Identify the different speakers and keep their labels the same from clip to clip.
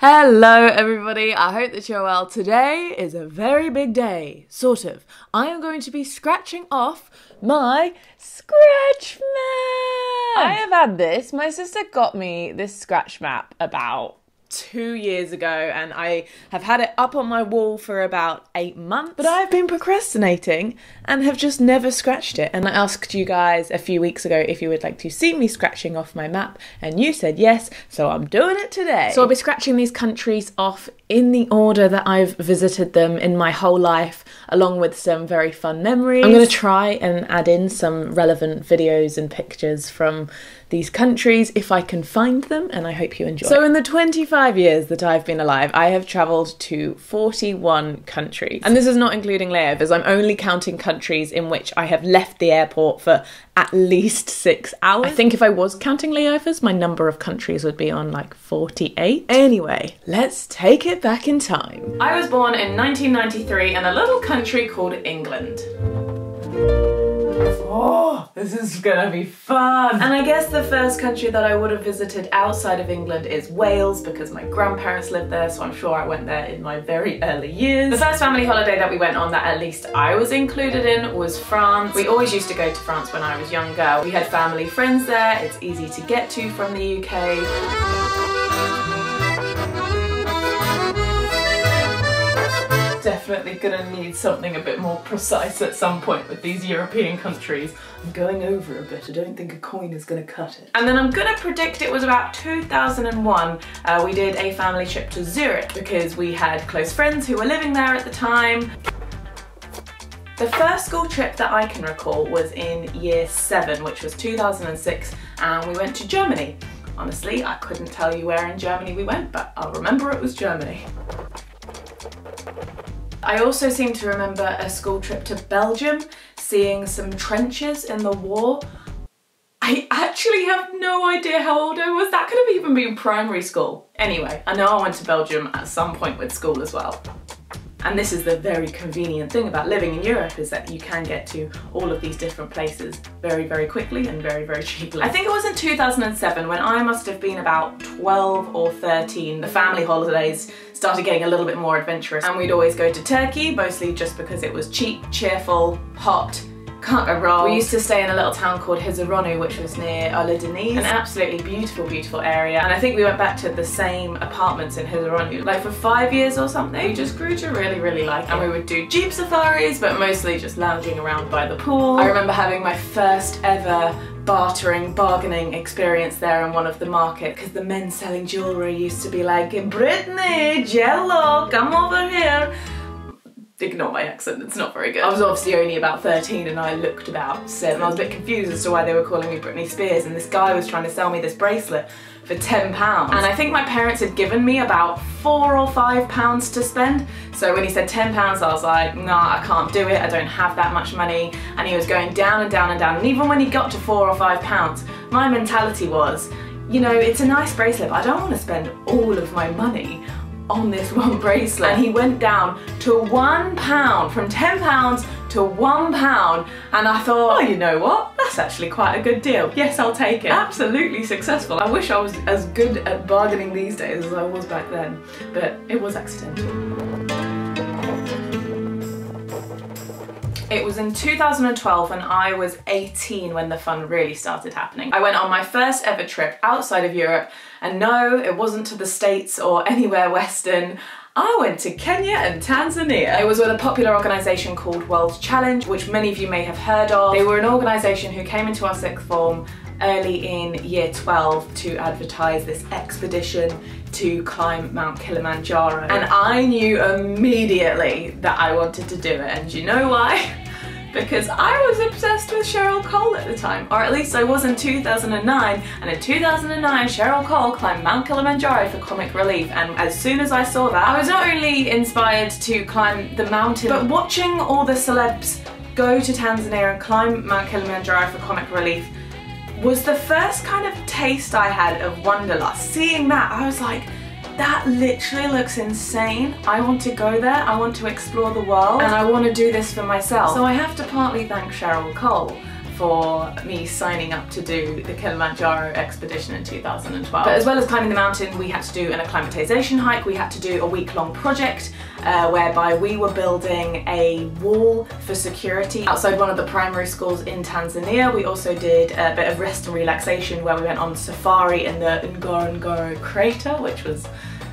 Speaker 1: Hello everybody, I hope that you're well. Today is a very big day, sort of. I am going to be scratching off my scratch map! I have had this, my sister got me this scratch map about 2 years ago and I have had it up on my wall for about 8 months, but I've been procrastinating and have just never scratched it. And I asked you guys a few weeks ago if you would like to see me scratching off my map and you said yes, so I'm doing it today. So I'll be scratching these countries off in the order that I've visited them in my whole life, along with some very fun memories. I'm going to try and add in some relevant videos and pictures from these countries if I can find them, and I hope you enjoy. So in the 25 years that I've been alive, I have travelled to 41 countries. And this is not including layovers, I'm only counting countries in which I have left the airport for at least 6 hours. I think if I was counting layovers, my number of countries would be on like 48. Anyway, let's take it back in time. I was born in 1993 in a little country called England. Oh, this is gonna be fun! And I guess the first country that I would have visited outside of England is Wales, because my grandparents lived there, so I'm sure I went there in my very early years. The first family holiday that we went on that at least I was included in was France. We always used to go to France when I was younger. We had family friends there, it's easy to get to from the UK. Definitely gonna need something a bit more precise at some point with these European countries. I'm going over a bit, I don't think a coin is gonna cut it. And then I'm gonna predict it was about 2001, we did a family trip to Zurich because we had close friends who were living there at the time. The first school trip that I can recall was in year 7, which was 2006, and we went to Germany. Honestly, I couldn't tell you where in Germany we went, but I'll remember it was Germany. I also seem to remember a school trip to Belgium, seeing some trenches in the war. I actually have no idea how old I was. That could have even been primary school. Anyway, I know I went to Belgium at some point with school as well. And this is the very convenient thing about living in Europe, is that you can get to all of these different places very, very quickly and very, very cheaply. I think it was in 2007 when I must have been about 12 or 13. The family holidays started getting a little bit more adventurous, and we'd always go to Turkey, mostly just because it was cheap, cheerful, hot. Can't go wrong. We used to stay in a little town called Hizaronu, which was near Deniz, an absolutely beautiful, beautiful area. And I think we went back to the same apartments in Hizaronu, like for 5 years or something. We just grew to really, really like it. And we would do jeep safaris, but mostly just lounging around by the pool. I remember having my first ever bargaining experience there in one of the markets, because the men selling jewellery used to be like, Brittany, Jello, come over here. Ignore my accent, it's not very good. I was obviously only about 13 and I looked about 7. I was a bit confused as to why they were calling me Britney Spears, and this guy was trying to sell me this bracelet for £10. And I think my parents had given me about £4 or £5 to spend. So when he said £10, I was like, nah, I can't do it, I don't have that much money. And he was going down and down and down. And even when he got to £4 or £5, my mentality was, you know, it's a nice bracelet, but I don't want to spend all of my money on this one bracelet. And he went down to £1, from £10 to £1, and I thought, oh, you know what? That's actually quite a good deal. Yes, I'll take it. Absolutely successful. I wish I was as good at bargaining these days as I was back then, but it was accidental. It was in 2012 when I was 18 when the fun really started happening. I went on my first ever trip outside of Europe, and no, it wasn't to the States or anywhere Western. I went to Kenya and Tanzania. It was with a popular organisation called World Challenge, which many of you may have heard of. They were an organisation who came into our sixth form early in year 12 to advertise this expedition to climb Mount Kilimanjaro. And I knew immediately that I wanted to do it, and do you know why? Because I was obsessed with Cheryl Cole at the time, or at least I was in 2009, and in 2009 Cheryl Cole climbed Mount Kilimanjaro for comic relief, and as soon as I saw that, I was not only inspired to climb the mountain, but watching all the celebs go to Tanzania and climb Mount Kilimanjaro for comic relief was the first kind of taste I had of wanderlust. Seeing that, I was like, that literally looks insane. I want to go there, I want to explore the world, and I want to do this for myself. So I have to partly thank Cheryl Cole for me signing up to do the Kilimanjaro expedition in 2012. But as well as climbing the mountain, we had to do an acclimatization hike. We had to do a week-long project whereby we were building a wall for security outside one of the primary schools in Tanzania. We also did a bit of rest and relaxation where we went on safari in the Ngorongoro crater, which was,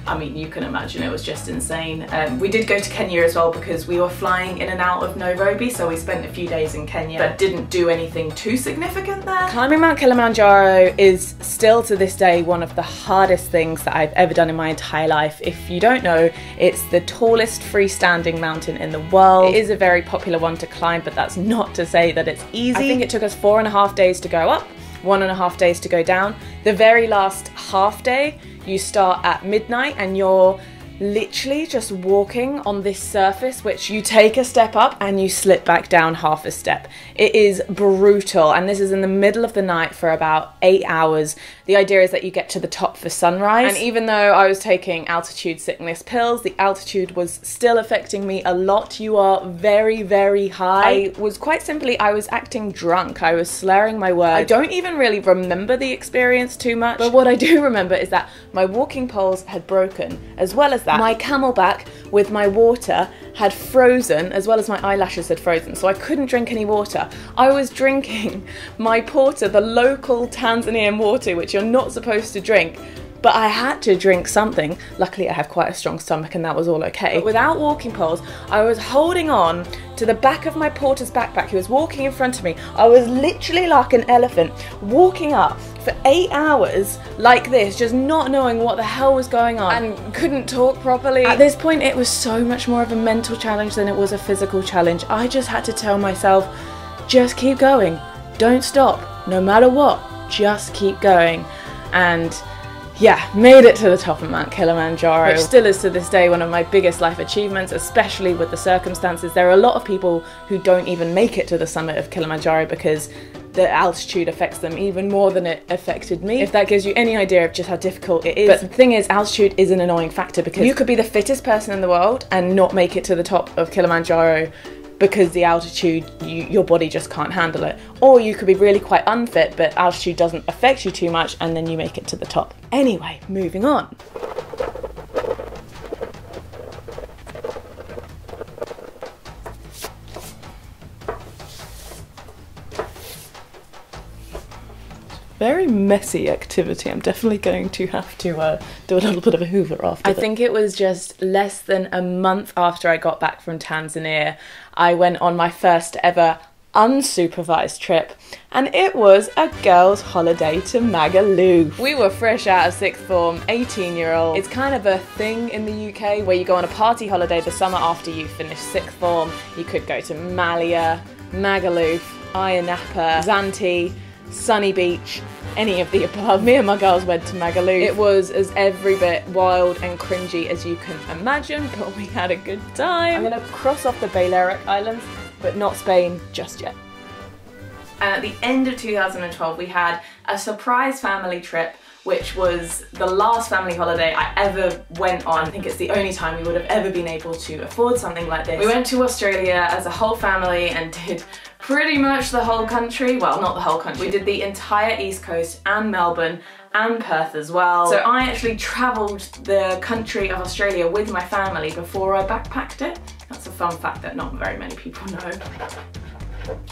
Speaker 1: I mean, you can imagine it was just insane. We did go to Kenya as well because we were flying in and out of Nairobi, so we spent a few days in Kenya but didn't do anything too significant there. Climbing Mount Kilimanjaro is still to this day one of the hardest things that I've ever done in my entire life. If you don't know, it's the tallest freestanding mountain in the world. It is a very popular one to climb, but that's not to say that it's easy. I think it took us 4.5 days to go up, 1.5 days to go down. The very last half day, you start at midnight and you're literally just walking on this surface which you take a step up and you slip back down half a step. It is brutal, and this is in the middle of the night for about 8 hours. The idea is that you get to the top for sunrise, and even though I was taking altitude sickness pills, the altitude was still affecting me a lot. You are very, very high. I was acting drunk. I was slurring my words. I don't even really remember the experience too much, but what I do remember is that my walking poles had broken, as well as that my camelback with my water had frozen, as well as my eyelashes had frozen, so I couldn't drink any water. I was drinking my porter, the local Tanzanian water, which you're not supposed to drink, but I had to drink something. Luckily I have quite a strong stomach and that was all okay. But without walking poles, I was holding on to the back of my porter's backpack who was walking in front of me. I was literally like an elephant, walking up for 8 hours like this, just not knowing what the hell was going on and couldn't talk properly. At this point it was so much more of a mental challenge than it was a physical challenge. I just had to tell myself, just keep going, don't stop, no matter what, just keep going. And yeah, made it to the top of Mount Kilimanjaro, which still is to this day one of my biggest life achievements, especially with the circumstances. There are a lot of people who don't even make it to the summit of Kilimanjaro because the altitude affects them even more than it affected me, if that gives you any idea of just how difficult it is. But the thing is, altitude is an annoying factor because you could be the fittest person in the world and not make it to the top of Kilimanjaro because the altitude, your body just can't handle it. Or you could be really quite unfit, but altitude doesn't affect you too much, and then you make it to the top. Anyway, moving on. Very messy activity. I'm definitely going to have to do a little bit of a hoover after. I think it was just less than a month after I got back from Tanzania, I went on my first ever unsupervised trip, and it was a girls' holiday to Magaluf. We were fresh out of sixth form, 18-year-old. It's kind of a thing in the UK where you go on a party holiday the summer after you finish sixth form. You could go to Malaya, Magaluf, Ayia Napa, Zante, Sunny Beach, any of the above. Me and my girls went to Magaluf. It was as every bit wild and cringy as you can imagine, but we had a good time. I'm gonna cross off the Balearic Islands, but not Spain just yet. And at the end of 2012, we had a surprise family trip, which was the last family holiday I ever went on. I think it's the only time we would have ever been able to afford something like this. We went to Australia as a whole family and did pretty much the whole country. Well, not the whole country. We did the entire East Coast and Melbourne and Perth as well. So I actually travelled the country of Australia with my family before I backpacked it. That's a fun fact that not very many people know.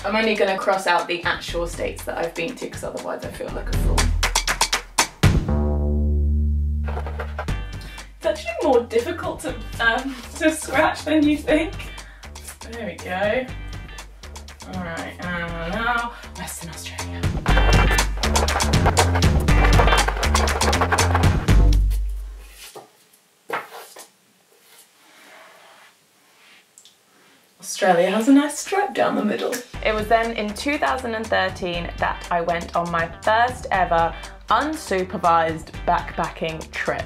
Speaker 1: I'm only going to cross out the actual states that I've been to because otherwise I feel like a fool. It's actually more difficult to scratch than you think. There we go. Alright, and now Western Australia. Australia has a nice stripe down the middle. It was then in 2013 that I went on my first ever unsupervised backpacking trip.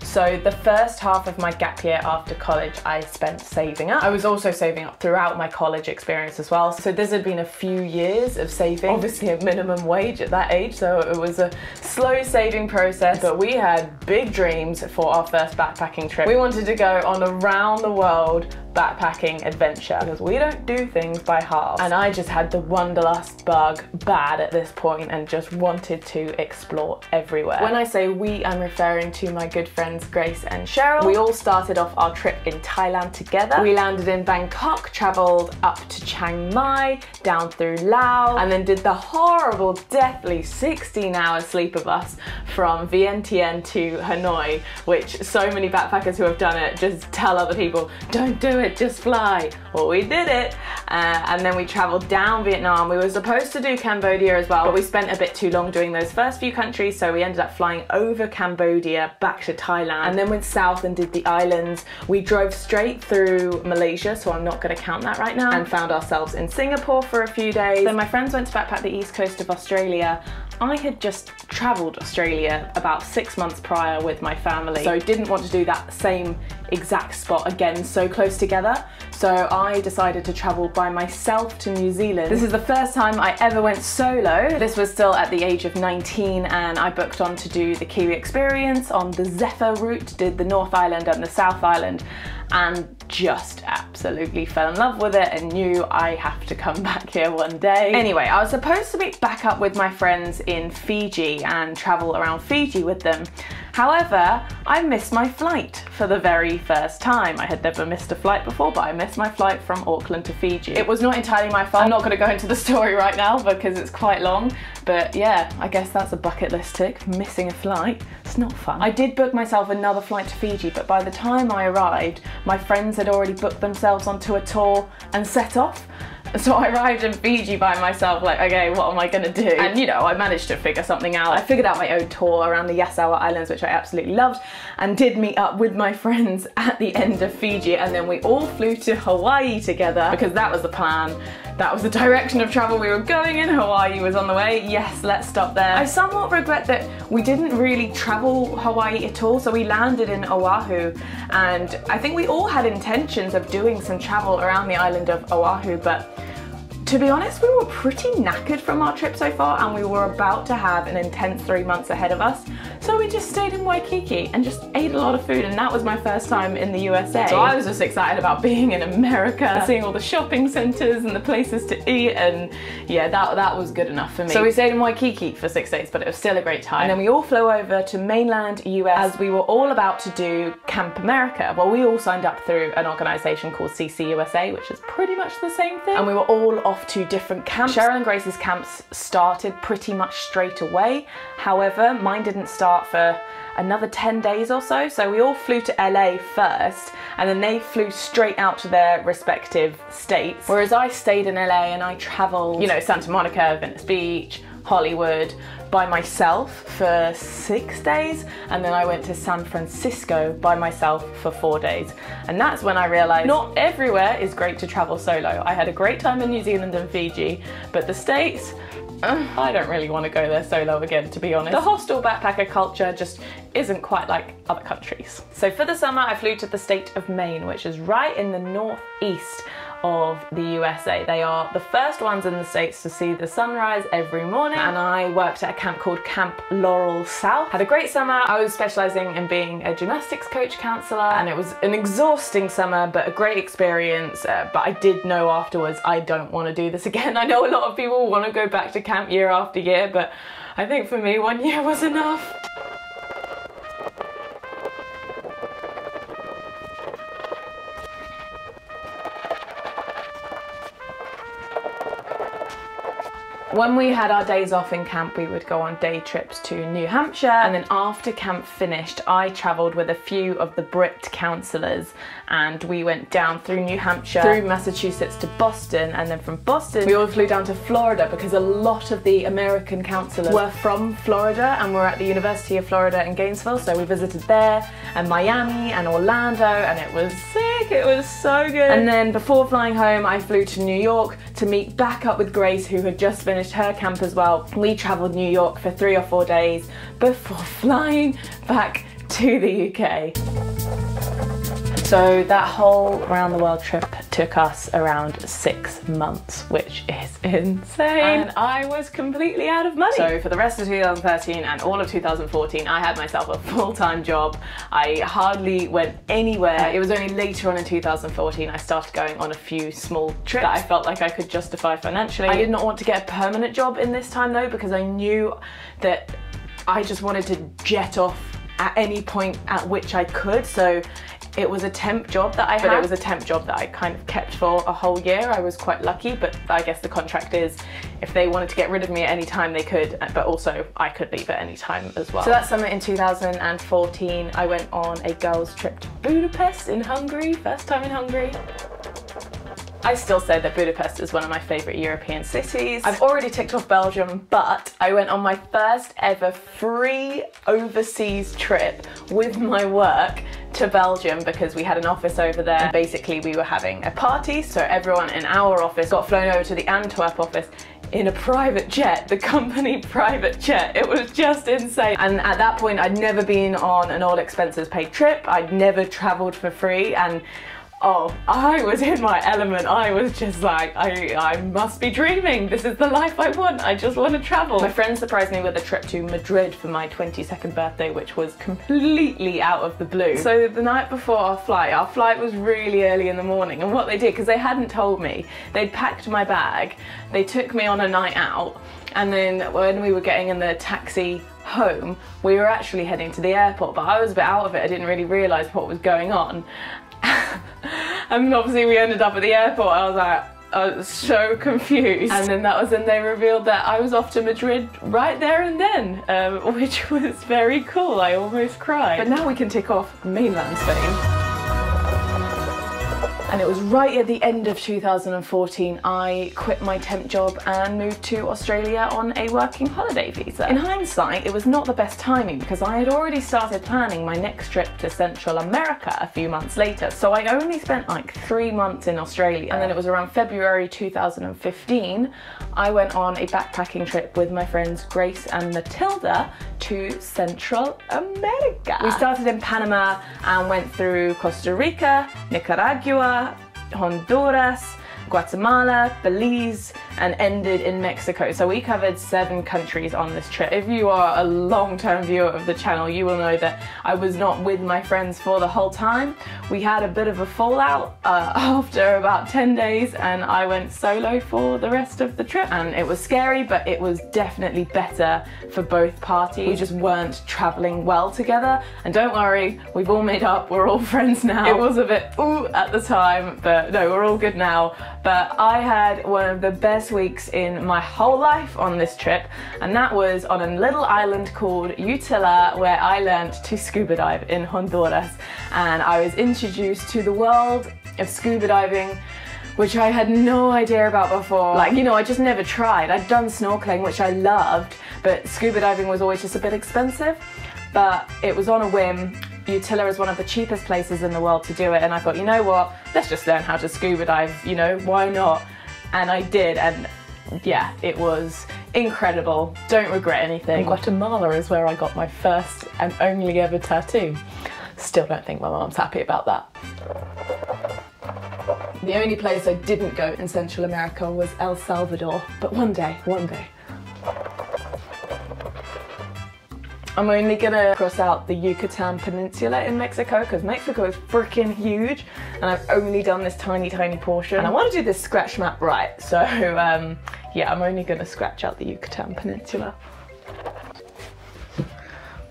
Speaker 1: So the first half of my gap year after college, I spent saving up. I was also saving up throughout my college experience as well. So this had been a few years of saving, obviously a minimum wage at that age. So it was a slow saving process, but we had big dreams for our first backpacking trip. We wanted to go on a round the world backpacking adventure because we don't do things by halves. And I just had the wanderlust bug bad at this point and just wanted to explore everywhere. When I say we, I'm referring to my good friends Grace and Cheryl. We all started off our trip in Thailand together. We landed in Bangkok, travelled up to Chiang Mai, down through Laos, and then did the horrible, deathly 16-hour sleeper bus from Vientiane to Hanoi, which so many backpackers who have done it just tell other people, don't do it, just fly. Well, we did it. And then we travelled down Vietnam. We were supposed to do Cambodia as well, but we spent a bit too long doing those first few countries, so we ended up flying over Cambodia back to Thailand and then went south and did the islands. We drove straight through Malaysia, so I'm not going to count that right now, and found ourselves in Singapore for a few days. Then my friends went to backpack the east coast of Australia. I had just travelled Australia about 6 months prior with my family, so didn't want to do that same exact spot again so close together. So I decided to travel by myself to New Zealand. This is the first time I ever went solo. This was still at the age of 19, and I booked on to do the Kiwi Experience on the Zephyr route, did the North Island and the South Island, and just absolutely fell in love with it and knew I have to come back here one day. Anyway, I was supposed to meet back up with my friends in Fiji and travel around Fiji with them. However, I missed my flight for the very first time. I had never missed a flight before, but I missed my flight from Auckland to Fiji. It was not entirely my fault. I'm not going to go into the story right now because it's quite long, but yeah, I guess that's a bucket list tick, missing a flight. It's not fun. I did book myself another flight to Fiji, but by the time I arrived, my friends had already booked themselves onto a tour and set off. So I arrived in Fiji by myself, like, okay, what am I gonna do? And you know, I managed to figure something out. I figured out my own tour around the Yasawa Islands, which I absolutely loved, and did meet up with my friends at the end of Fiji, and then we all flew to Hawaii together because that was the plan. That was the direction of travel we were going in. Hawaii was on the way. Yes, let's stop there. I somewhat regret that we didn't really travel Hawaii at all. So we landed in Oahu, and I think we all had intentions of doing some travel around the island of Oahu, but to be honest, we were pretty knackered from our trip so far, and we were about to have an intense 3 months ahead of us. So we just stayed in Waikiki and just ate a lot of food, and that was my first time in the USA. So I was just excited about being in America, seeing all the shopping centers and the places to eat, and yeah, that was good enough for me. So we stayed in Waikiki for 6 days, but it was still a great time. And then we all flew over to mainland US as we were all about to do Camp America. Well, we all signed up through an organization called CCUSA, which is pretty much the same thing. And we were all off to different camps. Cheryl and Grace's camps started pretty much straight away. However, mine didn't start for another 10 days or so. So we all flew to LA first, and then they flew straight out to their respective states. Whereas I stayed in LA and I traveled, you know, Santa Monica, Venice Beach, Hollywood by myself for 6 days, and then I went to San Francisco by myself for 4 days. And that's when I realized not everywhere is great to travel solo. I had a great time in New Zealand and Fiji, but the States, I don't really want to go there solo again, to be honest. The hostel backpacker culture just isn't quite like other countries. So for the summer, I flew to the state of Maine, which is right in the northeast of the USA. They are the first ones in the States to see the sunrise every morning, and I worked at a camp called Camp Laurel South. Had a great summer. I was specializing in being a gymnastics coach counselor, and it was an exhausting summer but a great experience, but I did know afterwards I don't want to do this again. I know a lot of people want to go back to camp year after year, but I think for me 1 year was enough. When we had our days off in camp, we would go on day trips to New Hampshire, and then after camp finished, I travelled with a few of the Brit counsellors, and we went down through New Hampshire, through Massachusetts to Boston, and then from Boston we all flew down to Florida because a lot of the American counsellors were from Florida and were at the University of Florida in Gainesville, so we visited there, and Miami and Orlando, and it was sick, it was so good. And then before flying home, I flew to New York to meet back up with Grace, who had just finished her camp as well. We travelled New York for 3 or 4 days before flying back to the UK. So that whole round the world trip took us around 6 months, which is insane. And I was completely out of money. So for the rest of 2013 and all of 2014, I had myself a full-time job. I hardly went anywhere. It was only later on in 2014 I started going on a few small trips that I felt like I could justify financially. I did not want to get a permanent job in this time though, because I knew that I just wanted to jet off at any point at which I could. So it was a temp job that I had, but it was a temp job that I kind of kept for a whole year. I was quite lucky, but I guess the contract is if they wanted to get rid of me at any time they could, but also I could leave at any time as well. So that summer in 2014, I went on a girls' trip to Budapest in Hungary, first time in Hungary. I still say that Budapest is one of my favourite European cities. I've already ticked off Belgium, but I went on my first ever free overseas trip with my work to Belgium because we had an office over there. And basically we were having a party, so everyone in our office got flown over to the Antwerp office in a private jet, the company private jet. It was just insane. And at that point I'd never been on an all expenses paid trip. I'd never travelled for free, and oh, I was in my element. I was just like, I must be dreaming. This is the life I want. I just want to travel. My friend surprised me with a trip to Madrid for my 22nd birthday, which was completely out of the blue. So the night before our flight was really early in the morning, and what they did, because they hadn't told me, they'd packed my bag, they took me on a night out, and then when we were getting in the taxi home, we were actually heading to the airport, but I was a bit out of it. I didn't really realise what was going on. And obviously we ended up at the airport. I was so confused. And then that was when they revealed that I was off to Madrid right there and then, which was very cool. I almost cried. But now we can tick off mainland Spain. And it was right at the end of 2014 I quit my temp job and moved to Australia on a working holiday visa. In hindsight, it was not the best timing because I had already started planning my next trip to Central America a few months later. So I only spent like 3 months in Australia. And then it was around February 2015, I went on a backpacking trip with my friends Grace and Matilda to Central America. We started in Panama and went through Costa Rica, Nicaragua, Honduras, Guatemala, Belize, and ended in Mexico. So we covered 7 countries on this trip. If you are a long-term viewer of the channel, you will know that I was not with my friends for the whole time. We had a bit of a fallout after about 10 days, and I went solo for the rest of the trip. And it was scary, but it was definitely better for both parties. We just weren't traveling well together. And don't worry, we've all made up, we're all friends now. It was a bit ooh at the time, but no, we're all good now. But I had one of the best weeks in my whole life on this trip, and that was on a little island called Utila, where I learned to scuba dive in Honduras. And I was introduced to the world of scuba diving, which I had no idea about before. Like, you know, I just never tried. I'd done snorkeling, which I loved, but scuba diving was always just a bit expensive. But it was on a whim. Utila is one of the cheapest places in the world to do it, and I thought, you know what, let's just learn how to scuba dive, you know, why not? And I did, and yeah, it was incredible. Don't regret anything. Guatemala is where I got my first and only ever tattoo. Still don't think my mom's happy about that. The only place I didn't go in Central America was El Salvador, but one day. I'm only gonna cross out the Yucatan Peninsula in Mexico because Mexico is freaking huge, and I've only done this tiny portion. And I want to do this scratch map right, so yeah, I'm only gonna scratch out the Yucatan Peninsula.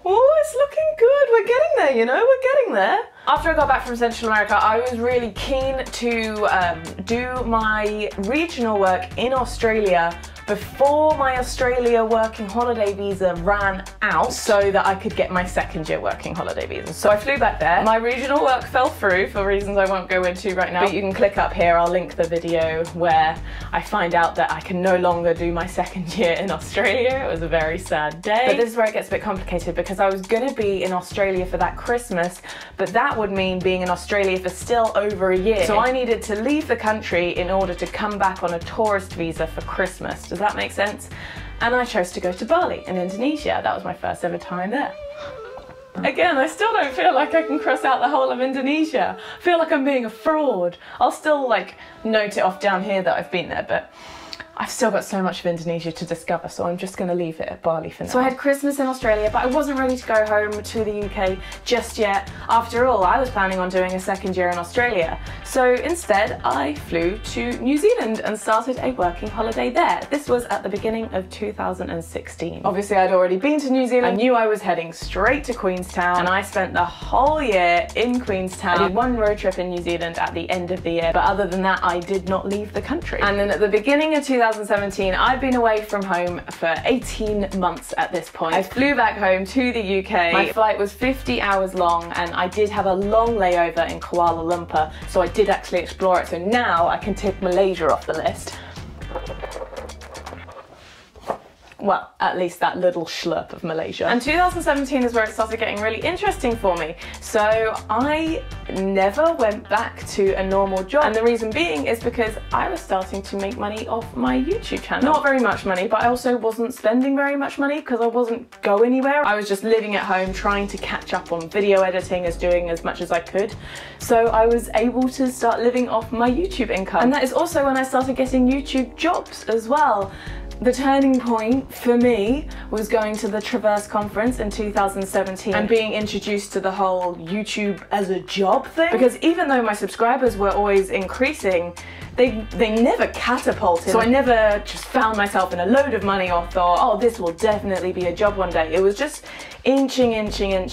Speaker 1: Oh, it's looking good. We're getting there, you know, we're getting there. After I got back from Central America, I was really keen to do my regional work in Australia before my Australia working holiday visa ran out, so that I could get my second year working holiday visa. So I flew back there. My regional work fell through for reasons I won't go into right now, but you can click up here, I'll link the video where I find out that I can no longer do my second year in Australia. It was a very sad day. But this is where it gets a bit complicated because I was gonna be in Australia for that Christmas, but that would mean being in Australia for still over a year. So I needed to leave the country in order to come back on a tourist visa for Christmas. Does that make sense? And I chose to go to Bali in Indonesia. That was my first ever time there. Again, I still don't feel like I can cross out the whole of Indonesia. I feel like I'm being a fraud. I'll still like note it off down here that I've been there, but I've still got so much of Indonesia to discover, so I'm just going to leave it at Bali for now. So I had Christmas in Australia, but I wasn't ready to go home to the UK just yet. After all, I was planning on doing a second year in Australia. So instead, I flew to New Zealand and started a working holiday there. This was at the beginning of 2016. Obviously, I'd already been to New Zealand. I knew I was heading straight to Queenstown, and I spent the whole year in Queenstown. I did one road trip in New Zealand at the end of the year, but other than that, I did not leave the country. And then at the beginning of 2017, I'd been away from home for 18 months at this point. I flew back home to the UK. My flight was 50 hours long, and I did have a long layover in Kuala Lumpur, so I did actually explore it. So now I can tick Malaysia off the list. Well, at least that little schlurp of Malaysia. And 2017 is where it started getting really interesting for me. So I never went back to a normal job. And the reason being is because I was starting to make money off my YouTube channel. Not very much money, but I also wasn't spending very much money because I wasn't going anywhere. I was just living at home trying to catch up on video editing, doing as much as I could. So I was able to start living off my YouTube income. And that is also when I started getting YouTube jobs as well. The turning point for me was going to the Traverse conference in 2017 and being introduced to the whole YouTube as a job thing. Because even though my subscribers were always increasing, they never catapulted. So I never just found myself in a load of money or thought, oh, this will definitely be a job one day. It was just inching.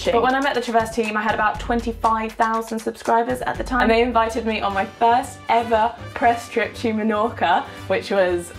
Speaker 1: But when I met the Traverse team, I had about 25,000 subscribers at the time. And they invited me on my first ever press trip to Menorca, which was,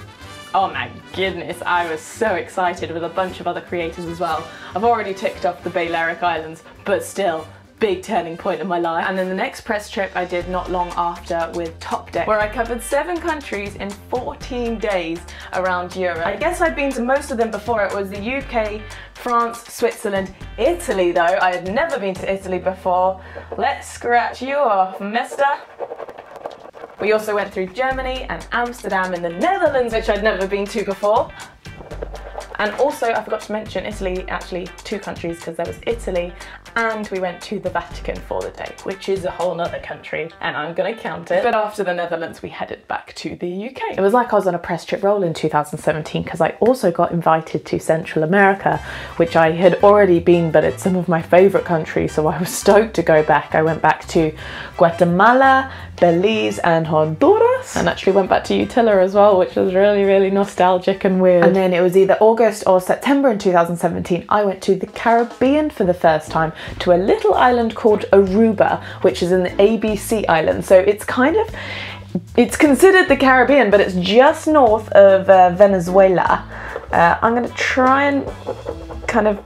Speaker 1: oh my goodness, I was so excited, with a bunch of other creators as well. I've already ticked off the Balearic Islands, but still, big turning point in my life. And then the next press trip I did not long after with Top Deck, where I covered 7 countries in 14 days around Europe. I guess I'd been to most of them before. It was the UK, France, Switzerland, Italy though. I had never been to Italy before. Let's scratch you off, mister. We also went through Germany and Amsterdam in the Netherlands, which I'd never been to before. And also, I forgot to mention Italy, actually 2 countries, because there was Italy and we went to the Vatican for the day, which is a whole nother country, and I'm gonna count it. But after the Netherlands, we headed back to the UK. It was like I was on a press trip roll in 2017, because I also got invited to Central America, which I had already been, but it's some of my favorite countries, so I was stoked to go back. I went back to Guatemala, Belize and Honduras, and actually went back to Utila as well, which was really, really nostalgic and weird. And then it was either August or September in 2017, I went to the Caribbean for the first time, to a little island called Aruba, which is in the ABC island. So it's kind of, it's considered the Caribbean, but it's just north of Venezuela. I'm gonna try and kind of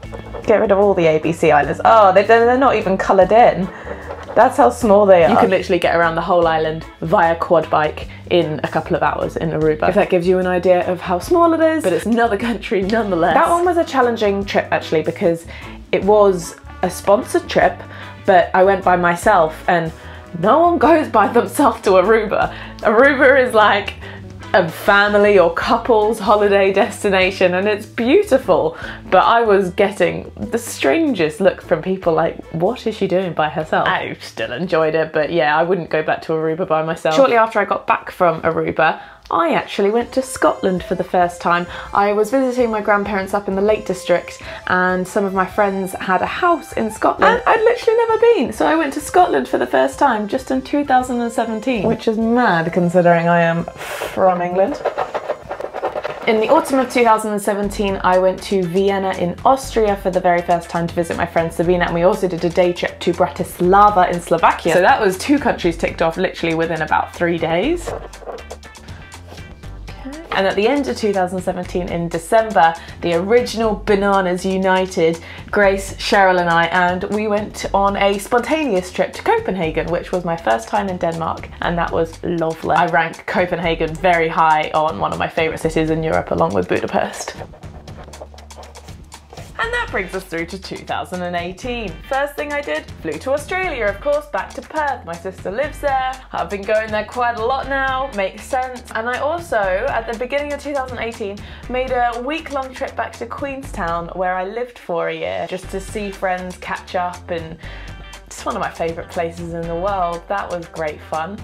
Speaker 1: get rid of all the ABC islands. Oh, they're not even coloured in. That's how small they are. You can literally get around the whole island via quad bike in a couple of hours in Aruba. If that gives you an idea of how small it is, but it's another country nonetheless. That one was a challenging trip actually, because it was a sponsored trip, but I went by myself, and no one goes by themselves to Aruba. Aruba is like a family or couples holiday destination, and it's beautiful, but I was getting the strangest look from people like, what is she doing by herself? I still enjoyed it, but yeah, I wouldn't go back to Aruba by myself. Shortly after I got back from Aruba, I actually went to Scotland for the first time. I was visiting my grandparents up in the Lake District, and some of my friends had a house in Scotland, and I'd literally never been. So I went to Scotland for the first time just in 2017, which is mad considering I am from England. In the autumn of 2017, I went to Vienna in Austria for the very first time to visit my friend Sabina, and we also did a day trip to Bratislava in Slovakia. So that was 2 countries ticked off literally within about 3 days. And at the end of 2017, in December, the original Bananas united, Grace, Cheryl and I, and we went on a spontaneous trip to Copenhagen, which was my first time in Denmark, and that was lovely. I rank Copenhagen very high on one of my favourite cities in Europe, along with Budapest. And that that brings us through to 2018. First thing I did, flew to Australia, of course, back to Perth. My sister lives there. I've been going there quite a lot now, makes sense. And I also, at the beginning of 2018, made a week-long trip back to Queenstown, where I lived for a year, just to see friends, catch up, and it's one of my favourite places in the world. That was great fun.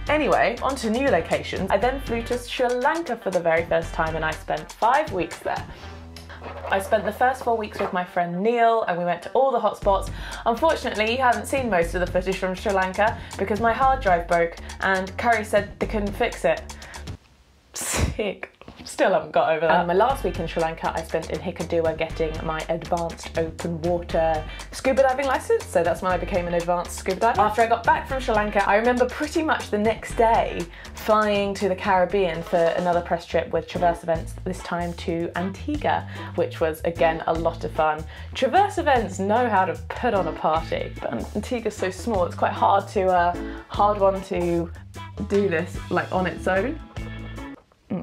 Speaker 1: Anyway, on to new locations. I then flew to Sri Lanka for the very first time and I spent 5 weeks there. I spent the first 4 weeks with my friend Neil and we went to all the hotspots. Unfortunately, you haven't seen most of the footage from Sri Lanka because my hard drive broke and Curry said they couldn't fix it. Sick. Still haven't got over that. And my last week in Sri Lanka I spent in Hikkaduwa getting my advanced open water scuba diving license, so that's when I became an advanced scuba diver. After I got back from Sri Lanka, I remember pretty much the next day flying to the Caribbean for another press trip with Traverse Events, this time to Antigua, which was again a lot of fun. Traverse Events know how to put on a party, but Antigua's so small it's quite hard one to do this like on its own.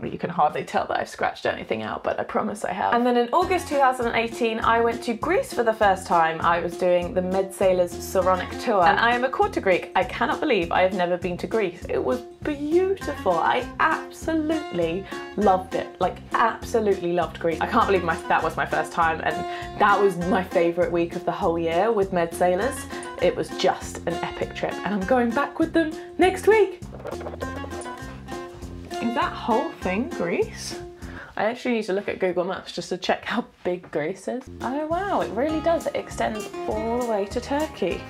Speaker 1: You can hardly tell that I've scratched anything out, but I promise I have. And then in August 2018, I went to Greece for the first time. I was doing the Med Sailors Saronic tour, and I am a quarter Greek. I cannot believe I have never been to Greece. It was beautiful. I absolutely loved it. Like, absolutely loved Greece. I can't believe that was my first time, and that was my favourite week of the whole year with Med Sailors. It was just an epic trip, and I'm going back with them next week. Is that whole thing Greece? I actually need to look at Google Maps just to check how big Greece is. Oh wow, it really does. It extends all the way to Turkey.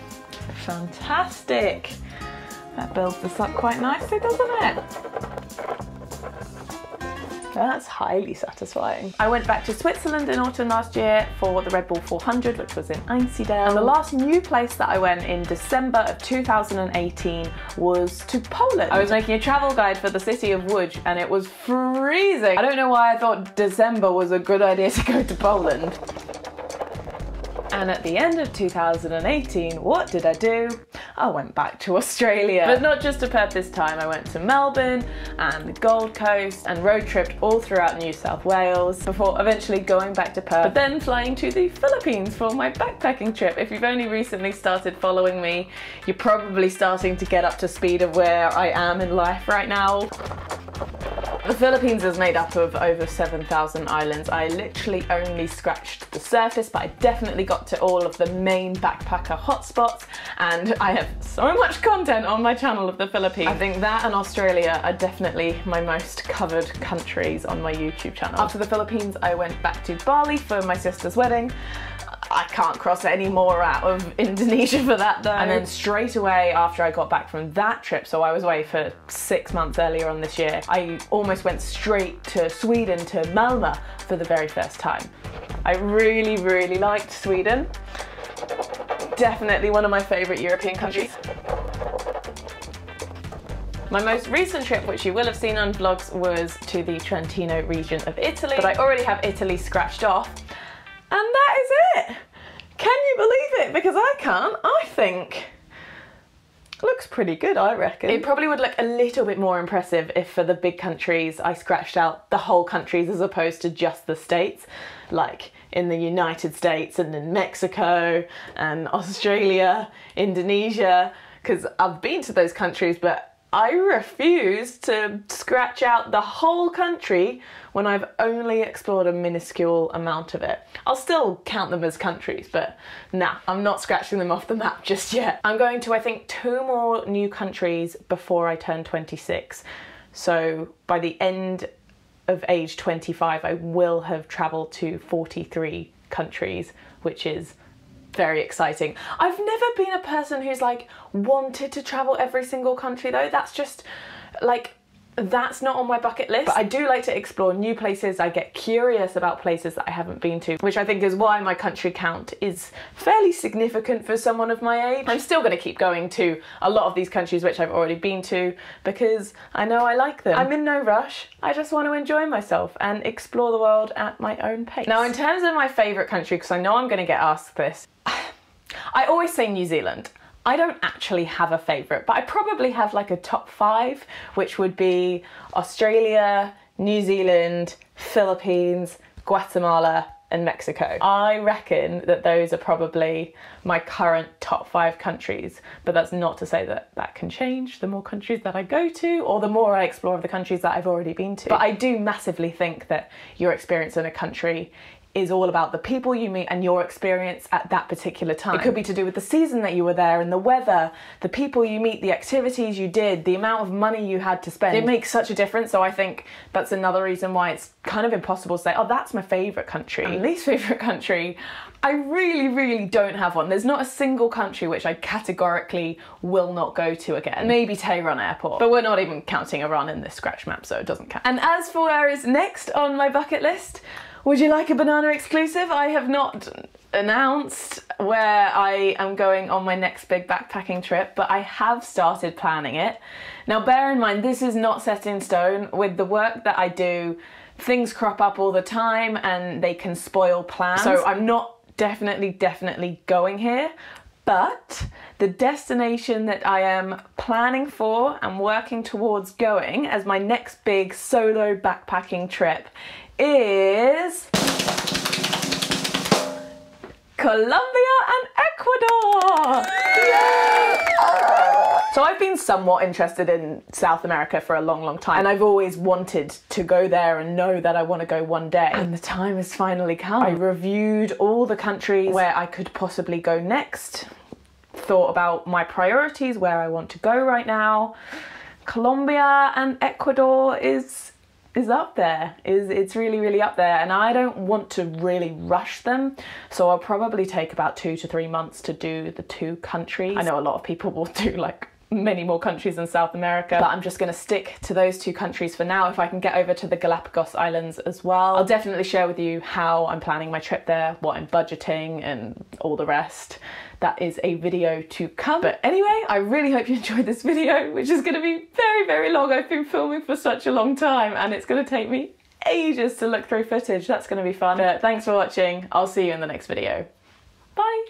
Speaker 1: Fantastic. That builds this up quite nicely, doesn't it? That's highly satisfying. I went back to Switzerland in autumn last year for the Red Bull 400, which was in Einsiedeln. And the last new place that I went in December of 2018 was to Poland. I was making a travel guide for the city of Łódź and it was freezing. I don't know why I thought December was a good idea to go to Poland. And at the end of 2018, what did I do? I went back to Australia. But not just to Perth this time. I went to Melbourne and the Gold Coast and road tripped all throughout New South Wales before eventually going back to Perth, but then flying to the Philippines for my backpacking trip. If you've only recently started following me, you're probably starting to get up to speed of where I am in life right now. The Philippines is made up of over 7,000 islands. I literally only scratched the surface, but I definitely got to all of the main backpacker hotspots, and I have so much content on my channel of the Philippines. I think that and Australia are definitely my most covered countries on my YouTube channel. After the Philippines, I went back to Bali for my sister's wedding. I can't cross any more out of Indonesia for that though. And then straight away after I got back from that trip, so I was away for 6 months earlier on this year, I almost went straight to Sweden, to Malmö for the very first time. I really, really liked Sweden. Definitely one of my favourite European countries. My most recent trip, which you will have seen on vlogs, was to the Trentino region of Italy, but I already have Italy scratched off. And that is it! Can you believe it? Because I can't. I think it looks pretty good, I reckon. It probably would look a little bit more impressive if for the big countries I scratched out the whole countries as opposed to just the states, like in the United States and in Mexico and Australia, Indonesia, because I've been to those countries, but I refuse to scratch out the whole country when I've only explored a minuscule amount of it. I'll still count them as countries, but nah, I'm not scratching them off the map just yet. I'm going to, I think, 2 more new countries before I turn 26. So by the end of age 25, I will have travelled to 43 countries, which is very exciting. I've never been a person who's like wanted to travel every single country though. That's just like, that's not on my bucket list. But I do like to explore new places. I get curious about places that I haven't been to, which I think is why my country count is fairly significant for someone of my age. I'm still going to keep going to a lot of these countries which I've already been to because I know I like them. I'm in no rush. I just want to enjoy myself and explore the world at my own pace. Now, in terms of my favourite country, because I know I'm going to get asked this, I always say New Zealand. I don't actually have a favourite, but I probably have like a top 5, which would be Australia, New Zealand, Philippines, Guatemala
Speaker 2: and Mexico. I reckon that those are probably my current top 5 countries, but that's not to say that that can change the more countries that I go to or the more I explore of the countries that I've already been to. But I do massively think that your experience in a country is all about the people you meet and your experience at that particular time. It could be to do with the season that you were there and the weather, the people you meet, the activities you did, the amount of money you had to spend. It makes such a difference, so I think that's another reason why it's kind of impossible to say, oh, that's my favourite country. And least favourite country, I really don't have one. There's not a single country which I categorically will not go to again. Maybe Tehran Airport, but we're not even counting Iran in this scratch map, so it doesn't count. And as for where is next on my bucket list, would you like a banana exclusive? I have not announced where I am going on my next big backpacking trip, but I have started planning it. Now bear in mind, this is not set in stone. With the work that I do, things crop up all the time and they can spoil plans. So I'm not definitely going here, but the destination that I am planning for and working towards going as my next big solo backpacking trip is Colombia and Ecuador! Yeah! So I've been somewhat interested in South America for a long time, and I've always wanted to go there and know that I want to go one day. And the time has finally come. I reviewed all the countries where I could possibly go next, thought about my priorities, where I want to go right now. Colombia and Ecuador is up there. It's really up there, and I don't want to really rush them, so I'll probably take about 2 to 3 months to do the 2 countries. I know a lot of people will do like many more countries in South America, but I'm just going to stick to those 2 countries for now. If I can get over to the Galapagos Islands as well, I'll definitely share with you how I'm planning my trip there, what I'm budgeting and all the rest. That is a video to come. But anyway, I really hope you enjoyed this video, which is going to be very long. I've been filming for such a long time and it's going to take me ages to look through footage. That's going to be fun. But thanks for watching. I'll see you in the next video. Bye.